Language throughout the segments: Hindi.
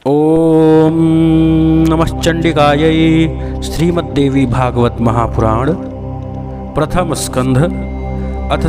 ओम नमः चंडिकायै। श्रीमद्देवी भागवत महापुराण प्रथम स्कंध अथ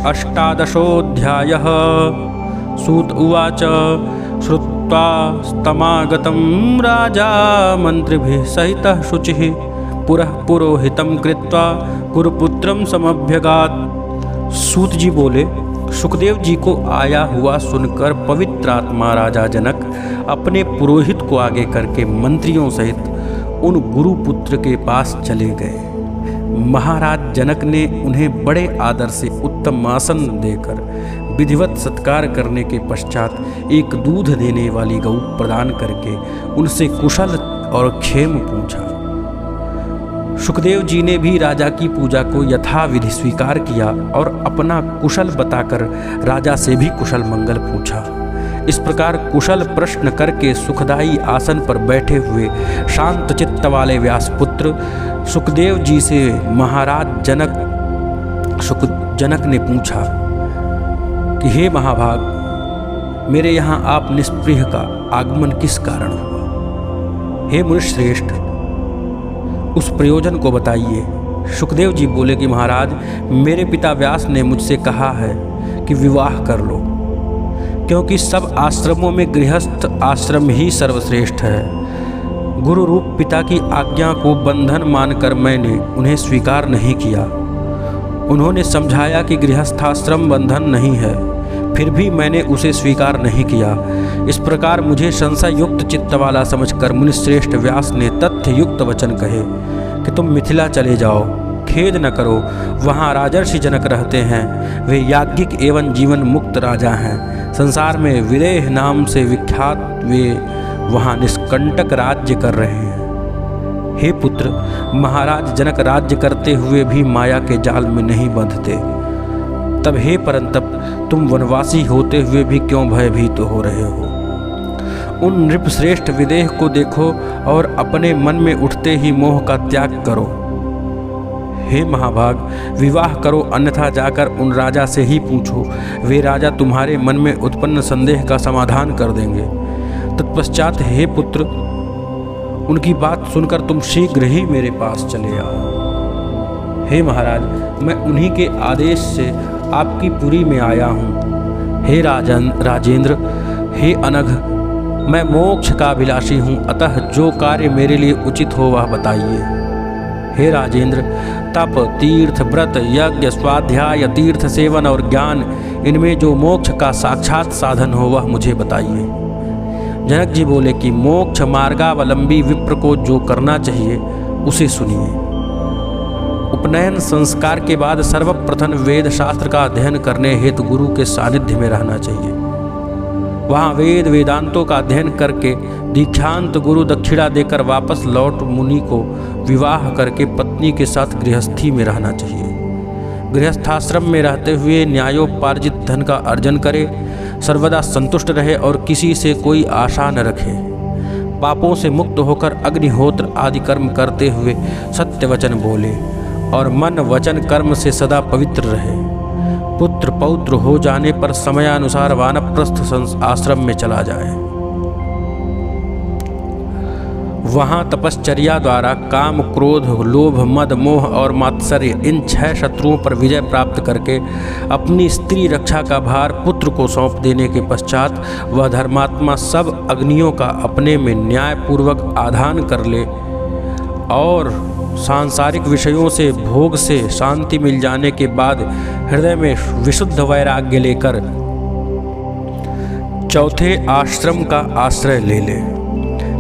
अष्टादशोऽध्यायः। सूत उवाच श्रुत्वा स्तमागतं राजा मंत्रिभिः सहितः शुचिः पुरः पुरोहितं कृत्वा गुरुपुत्रं समभ्यगात्। सूत जी बोले, सुखदेव जी को आया हुआ सुनकर पवित्र आत्मा राजा जनक अपने पुरोहित को आगे करके मंत्रियों सहित उन गुरुपुत्र के पास चले गए। महाराज जनक ने उन्हें बड़े आदर से उत्तम आसन देकर विधिवत सत्कार करने के पश्चात एक दूध देने वाली गऊ प्रदान करके उनसे कुशल और क्षेम पूछा। सुखदेव जी ने भी राजा की पूजा को यथाविधि स्वीकार किया और अपना कुशल बताकर राजा से भी कुशल मंगल पूछा। इस प्रकार कुशल प्रश्न करके सुखदायी आसन पर बैठे हुए शांत चित्त वाले व्यासपुत्र सुखदेव जी से महाराज जनक ने पूछा कि हे महाभाग, मेरे यहाँ आप निष्प्रिय का आगमन किस कारण हुआ? हे मुनिश्रेष्ठ, उस प्रयोजन को बताइए। सुखदेव जी बोले कि महाराज, मेरे पिता व्यास ने मुझसे कहा है कि विवाह कर लो, क्योंकि सब आश्रमों में गृहस्थ आश्रम ही सर्वश्रेष्ठ है। गुरु रूप पिता की आज्ञा को बंधन मानकर मैंने उन्हें स्वीकार नहीं किया। उन्होंने समझाया कि गृहस्थाश्रम बंधन नहीं है, फिर भी मैंने उसे स्वीकार नहीं किया। इस प्रकार मुझे संशय युक्त चित्त वाला समझकर मुनिश्रेष्ठ व्यास ने तथ्य युक्त वचन कहे कि तुम मिथिला चले जाओ, खेद न करो, वहाँ राजर्षि जनक रहते हैं। वे याज्ञिक एवं जीवन मुक्त राजा हैं। संसार में विदेह नाम से विख्यात वे वहाँ निष्कंटक राज्य कर रहे हैं। हे पुत्र, महाराज जनक राज्य करते हुए भी माया के जाल में नहीं बंधते, तब हे परंतप, तुम वनवासी होते हुए भी क्यों भयभीत हो रहे हो? उन नृपश्रेष्ठ विदेह को देखो और अपने मन में उठते ही मोह का त्याग करो। हे महाभाग, विवाह करो, अन्यथा जाकर उन राजा से ही पूछो। वे राजा तुम्हारे मन में उत्पन्न संदेह का समाधान कर देंगे। तत्पश्चात हे पुत्र, उनकी बात सुनकर तुम शीघ्र ही मेरे पास चले आओ। हे महाराज, मैं उन्हीं के आदेश से आपकी पुरी में आया हूँ। हे राजेंद्र, हे अनघ, मैं मोक्ष का अभिलाषी हूँ, अतः जो कार्य मेरे लिए उचित हो वह बताइए। हे राजेंद्र, तप, तीर्थ, व्रत, यज्ञ, स्वाध्याय, तीर्थ सेवन और ज्ञान, इनमें जो मोक्ष का साक्षात साधन हो वह मुझे बताइए। जनक जी बोले कि मोक्ष मार्गावलंबी विप्र को जो करना चाहिए उसे सुनिए। उपनयन संस्कार के बाद सर्वप्रथम वेद शास्त्र का अध्ययन करने हेतु गुरु के सानिध्य में रहना चाहिए। वहाँ वेद वेदांतों का अध्ययन करके दीक्षांत गुरु दक्षिणा देकर वापस लौट मुनि को विवाह करके पत्नी के साथ गृहस्थी में रहना चाहिए। गृहस्थाश्रम में रहते हुए न्यायोपार्जित धन का अर्जन करे, सर्वदा संतुष्ट रहे और किसी से कोई आशा न रखे। पापों से मुक्त होकर अग्निहोत्र आदि कर्म करते हुए सत्य वचन बोले और मन वचन कर्म से सदा पवित्र रहे। पुत्र पौत्र हो जाने पर समयानुसार वानप्रस्थ आश्रम में चला जाए। वहाँ तपश्चर्या द्वारा काम, क्रोध, लोभ, मद, मोह और मात्सर्य, इन 6 शत्रुओं पर विजय प्राप्त करके अपनी स्त्री रक्षा का भार पुत्र को सौंप देने के पश्चात वह धर्मात्मा सब अग्नियों का अपने में न्यायपूर्वक आधान कर ले और सांसारिक विषयों से भोग से शांति मिल जाने के बाद हृदय में विशुद्ध वैराग्य लेकर चौथे आश्रम का आश्रय ले ले।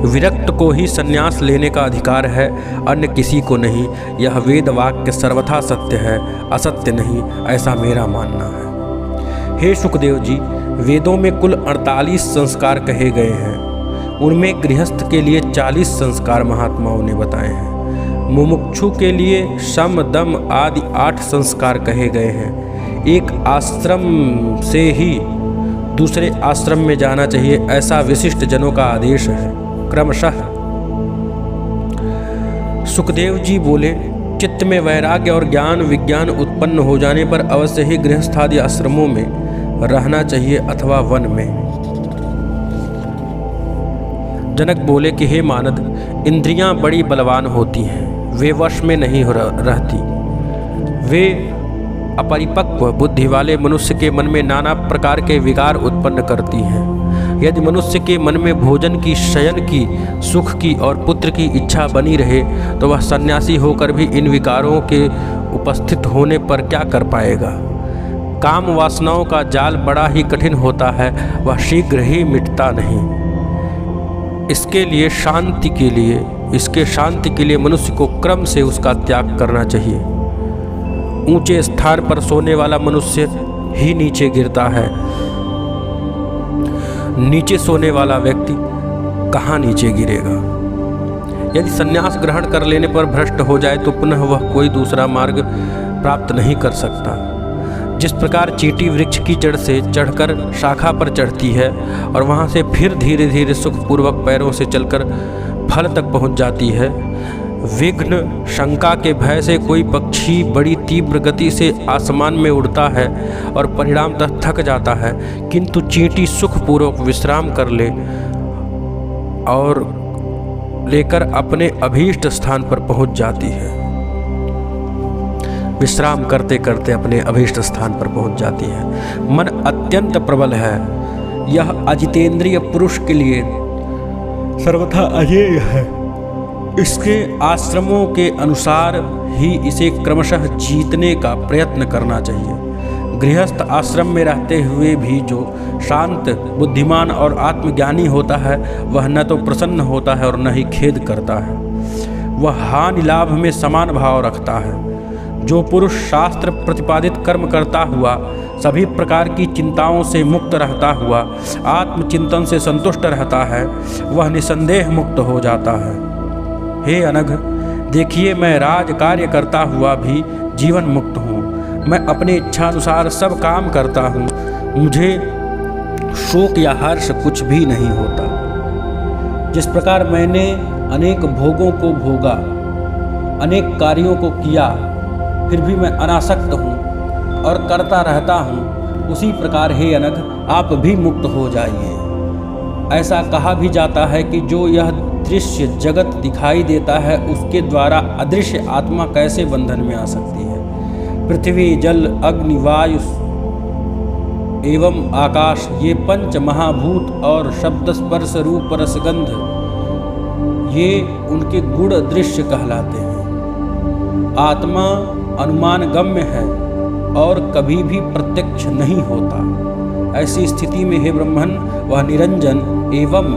विरक्त को ही संन्यास लेने का अधिकार है, अन्य किसी को नहीं। यह वेद वाक्य सर्वथा सत्य है, असत्य नहीं, ऐसा मेरा मानना है। हे सुखदेव जी, वेदों में कुल 48 संस्कार कहे गए हैं। उनमें गृहस्थ के लिए 40 संस्कार महात्माओं ने बताए हैं। मुमुक्षु के लिए शम, दम आदि 8 संस्कार कहे गए हैं। एक आश्रम से ही दूसरे आश्रम में जाना चाहिए, ऐसा विशिष्ट जनों का आदेश है। क्रमशः सुखदेव जी बोले, चित्त में वैराग्य और ज्ञान विज्ञान उत्पन्न हो जाने पर अवश्य ही गृहस्थादि आश्रमों में रहना चाहिए अथवा वन में। जनक बोले कि हे मानद, इंद्रियां बड़ी बलवान होती हैं, वे वश में नहीं रहती। वे अपरिपक्व बुद्धि वाले मनुष्य के मन में नाना प्रकार के विकार उत्पन्न करती हैं। यदि मनुष्य के मन में भोजन की, शयन की, सुख की और पुत्र की इच्छा बनी रहे तो वह सन्यासी होकर भी इन विकारों के उपस्थित होने पर क्या कर पाएगा। काम वासनाओं का जाल बड़ा ही कठिन होता है, वह शीघ्र ही मिटता नहीं। इसके शांति के लिए मनुष्य को क्रम से उसका त्याग करना चाहिए। ऊंचे स्थान पर सोने वाला मनुष्य ही नीचे गिरता है, नीचे सोने वाला व्यक्ति कहाँ नीचे गिरेगा। यदि संन्यास ग्रहण कर लेने पर भ्रष्ट हो जाए तो पुनः वह कोई दूसरा मार्ग प्राप्त नहीं कर सकता। जिस प्रकार चींटी वृक्ष की जड़ से चढ़कर शाखा पर चढ़ती है और वहाँ से फिर धीरे धीरे सुखपूर्वक पैरों से चलकर फल तक पहुँच जाती है, विघ्न शंका के भय से कोई पक्षी बड़ी तीव्र गति से आसमान में उड़ता है और परिणामतः थक जाता है, किंतु चींटी सुखपूर्वक विश्राम कर ले और लेकर अपने अभीष्ट स्थान पर पहुंच जाती है। विश्राम करते करते अपने अभीष्ट स्थान पर पहुंच जाती है। मन अत्यंत प्रबल है, यह अजितेंद्रिय पुरुष के लिए सर्वथा अजेय है। इसके आश्रमों के अनुसार ही इसे क्रमशः जीतने का प्रयत्न करना चाहिए। गृहस्थ आश्रम में रहते हुए भी जो शांत, बुद्धिमान और आत्मज्ञानी होता है वह न तो प्रसन्न होता है और न ही खेद करता है। वह हानि लाभ में समान भाव रखता है। जो पुरुष शास्त्र प्रतिपादित कर्म करता हुआ, सभी प्रकार की चिंताओं से मुक्त रहता हुआ, आत्मचिंतन से संतुष्ट रहता है, वह निसंदेह मुक्त हो जाता है। हे अनघ, देखिए मैं राज कार्य करता हुआ भी जीवन मुक्त हूँ। मैं अपने इच्छानुसार सब काम करता हूँ। मुझे शोक या हर्ष कुछ भी नहीं होता। जिस प्रकार मैंने अनेक भोगों को भोगा, अनेक कार्यों को किया, फिर भी मैं अनासक्त हूँ और करता रहता हूँ, उसी प्रकार हे अनघ आप भी मुक्त हो जाइए। ऐसा कहा भी जाता है कि जो यह दृश्य जगत दिखाई देता है उसके द्वारा अदृश्य आत्मा कैसे बंधन में आ सकती है। पृथ्वी, जल, अग्नि, वायु एवं आकाश, ये पंच महाभूत और शब्द, स्पर्श, रूप, रसगंध, ये उनके गुण दृश्य कहलाते हैं। आत्मा अनुमान गम्य है और कभी भी प्रत्यक्ष नहीं होता। ऐसी स्थिति में हे ब्रह्मन, वह निरंजन एवं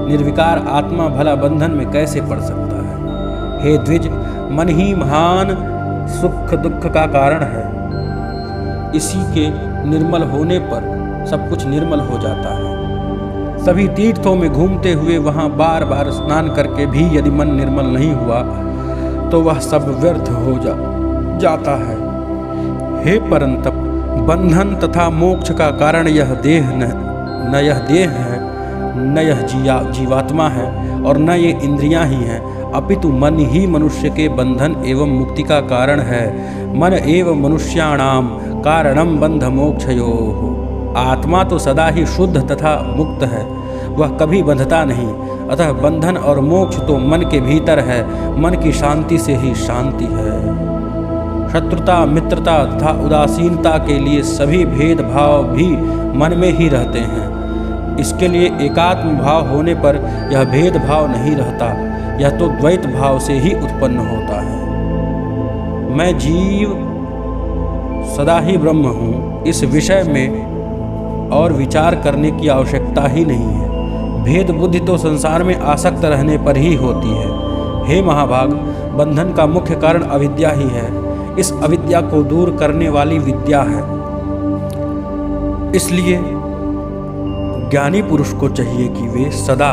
निर्विकार आत्मा भला बंधन में कैसे पड़ सकता है। हे द्विज, मन ही महान सुख दुख का कारण है। इसी के निर्मल होने पर सब कुछ निर्मल हो जाता है। सभी तीर्थों में घूमते हुए वहाँ बार बार स्नान करके भी यदि मन निर्मल नहीं हुआ तो वह सब व्यर्थ हो जाता है। हे परंतप, बंधन तथा मोक्ष का कारण यह देह न यह देह है, न यह जीवात्मा है और न ये इंद्रियां ही हैं, अपितु मन ही मनुष्य के बंधन एवं मुक्ति का कारण है। मन एवं मनुष्याणाम कारणम बंध मोक्षयोः। आत्मा तो सदा ही शुद्ध तथा मुक्त है, वह कभी बंधता नहीं। अतः बंधन और मोक्ष तो मन के भीतर है। मन की शांति से ही शांति है। शत्रुता, मित्रता तथा उदासीनता के लिए सभी भेदभाव भी मन में ही रहते हैं। इसके लिए एकात्म भाव होने पर यह भेदभाव नहीं रहता, यह तो द्वैत भाव से ही उत्पन्न होता है। मैं जीव सदा ही ब्रह्म हूँ, इस विषय में और विचार करने की आवश्यकता ही नहीं है। भेद बुद्धि तो संसार में आसक्त रहने पर ही होती है। हे महाभाग, बंधन का मुख्य कारण अविद्या ही है। इस अविद्या को दूर करने वाली विद्या है। इसलिए ज्ञानी पुरुष को चाहिए कि वे सदा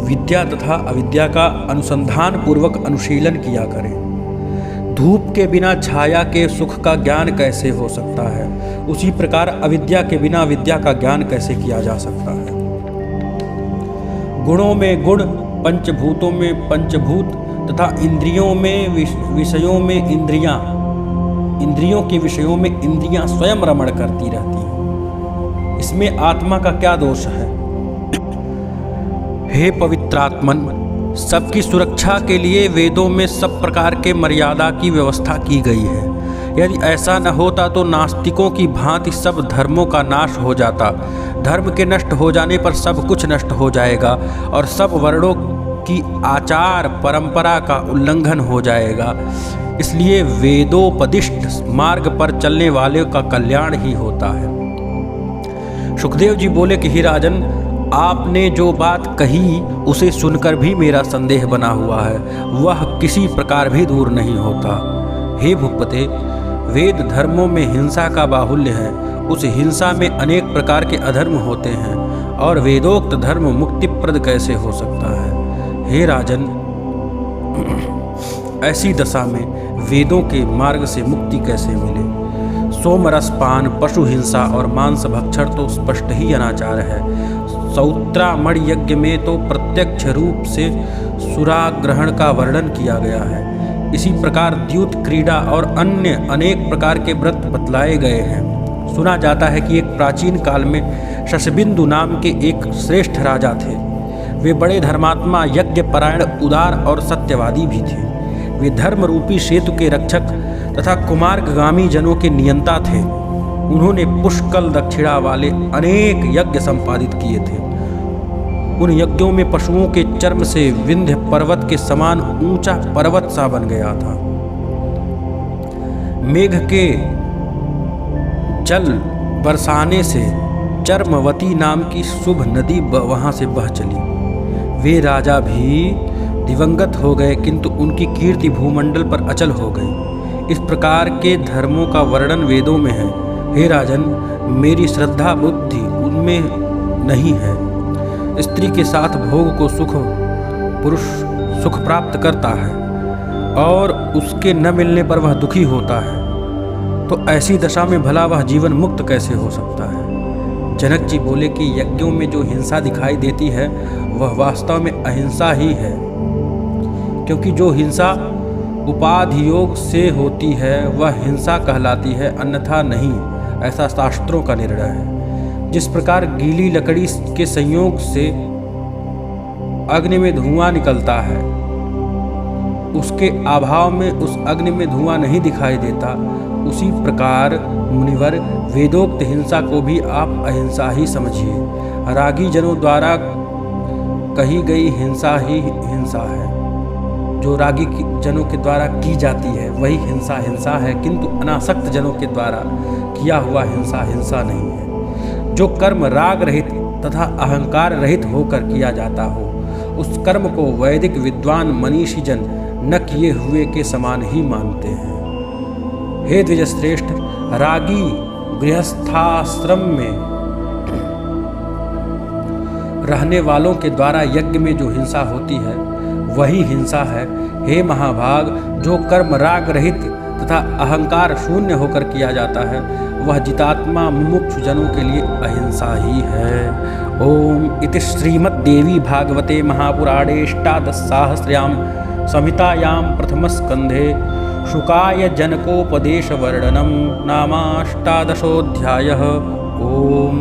विद्या तथा अविद्या का अनुसंधान पूर्वक अनुशीलन किया करें। धूप के बिना छाया के सुख का ज्ञान कैसे हो सकता है, उसी प्रकार अविद्या के बिना विद्या का ज्ञान कैसे किया जा सकता है। गुणों में गुण, पंचभूतों में पंचभूत तथा इंद्रियों में विषयों में इंद्रियां, इंद्रियों के विषयों में इंद्रियां स्वयं रमण करती रहती हैं। इसमें आत्मा का क्या दोष है। हे पवित्रात्मन, सबकी सुरक्षा के लिए वेदों में सब प्रकार के मर्यादा की व्यवस्था की गई है। यदि ऐसा न होता तो नास्तिकों की भांति सब धर्मों का नाश हो जाता। धर्म के नष्ट हो जाने पर सब कुछ नष्ट हो जाएगा और सब वर्णों की आचार परंपरा का उल्लंघन हो जाएगा। इसलिए वेदोपदिष्ट मार्ग पर चलने वाले का कल्याण ही होता है। सुखदेव जी बोले कि हे राजन, आपने जो बात कही उसे सुनकर भी मेरा संदेह बना हुआ है, वह किसी प्रकार भी दूर नहीं होता। हे भूपते, वेद धर्मों में हिंसा का बाहुल्य है। उस हिंसा में अनेक प्रकार के अधर्म होते हैं और वेदोक्त धर्म मुक्तिप्रद कैसे हो सकता है। हे राजन, ऐसी दशा में वेदों के मार्ग से मुक्ति कैसे मिले। सोमरसपान, पशु हिंसा और मांस भक्षण तो स्पष्ट ही अनाचार है। सौत्रामण यज्ञ में तो प्रत्यक्ष रूप से सुराग्रहण का वर्णन किया गया है। इसी प्रकार द्यूत क्रीड़ा और अन्य अनेक प्रकार के व्रत बतलाए गए हैं। सुना जाता है कि एक प्राचीन काल में शशबिंदु नाम के एक श्रेष्ठ राजा थे। वे बड़े धर्मात्मा, यज्ञपरायण, उदार और सत्यवादी भी थे। वे धर्म रूपी सेतु के रक्षक तथा कुमार्गामी जनों के नियंता थे। उन्होंने पुष्कल दक्षिणा वाले अनेक यज्ञ संपादित किए थे। उन यज्ञों में पशुओं के चर्म से विंध्य पर्वत के समान ऊंचा पर्वत सा बन गया था। मेघ के जल बरसाने से चर्मवती नाम की शुभ नदी वहां से बह चली। वे राजा भी दिवंगत हो गए, किंतु उनकी कीर्ति भूमंडल पर अचल हो गई। इस प्रकार के धर्मों का वर्णन वेदों में है। हे राजन, मेरी श्रद्धा बुद्धि उनमें नहीं है। स्त्री के साथ भोग को पुरुष सुख प्राप्त करता है और उसके न मिलने पर वह दुखी होता है, तो ऐसी दशा में भला वह जीवन मुक्त कैसे हो सकता है। जनक जी बोले कि यज्ञों में जो हिंसा दिखाई देती है वह वास्तव में अहिंसा ही है, क्योंकि जो हिंसा उपाधि योग से होती है वह हिंसा कहलाती है, अन्यथा नहीं। ऐसा शास्त्रों का निर्णय है। जिस प्रकार गीली लकड़ी के संयोग से अग्नि में धुआं निकलता है, उसके अभाव में उस अग्नि में धुआं नहीं दिखाई देता, उसी प्रकार मुनिवर वेदोक्त हिंसा को भी आप अहिंसा ही समझिए। रागी जनों द्वारा कही गई हिंसा ही हिंसा है। जो रागी जनों के द्वारा की जाती है वही हिंसा हिंसा है, किंतु अनासक्त जनों के द्वारा किया हुआ हिंसा हिंसा नहीं है। जो कर्म राग रहित तथा अहंकार रहित होकर किया जाता हो, उस कर्म को वैदिक विद्वान मनीषी जन न किए हुए के समान ही मानते हैं। हे द्विजश्रेष्ठ, रागी गृहस्थाश्रम में रहने वालों के द्वारा यज्ञ में जो हिंसा होती है वही हिंसा है। हे महाभाग, जो कर्म राग रहित तथा अहंकार शून्य होकर किया जाता है वह जितात्मा मुमुक्षु जनों के लिए अहिंसा ही है। ओम इति श्रीमद्देवी भागवते महापुराणे अष्टादशसहस्र्यां संहितायां प्रथमस्कन्धे शुकाय जनकोपदेशवर्णनं नामाष्टादशोऽध्यायः। ओम।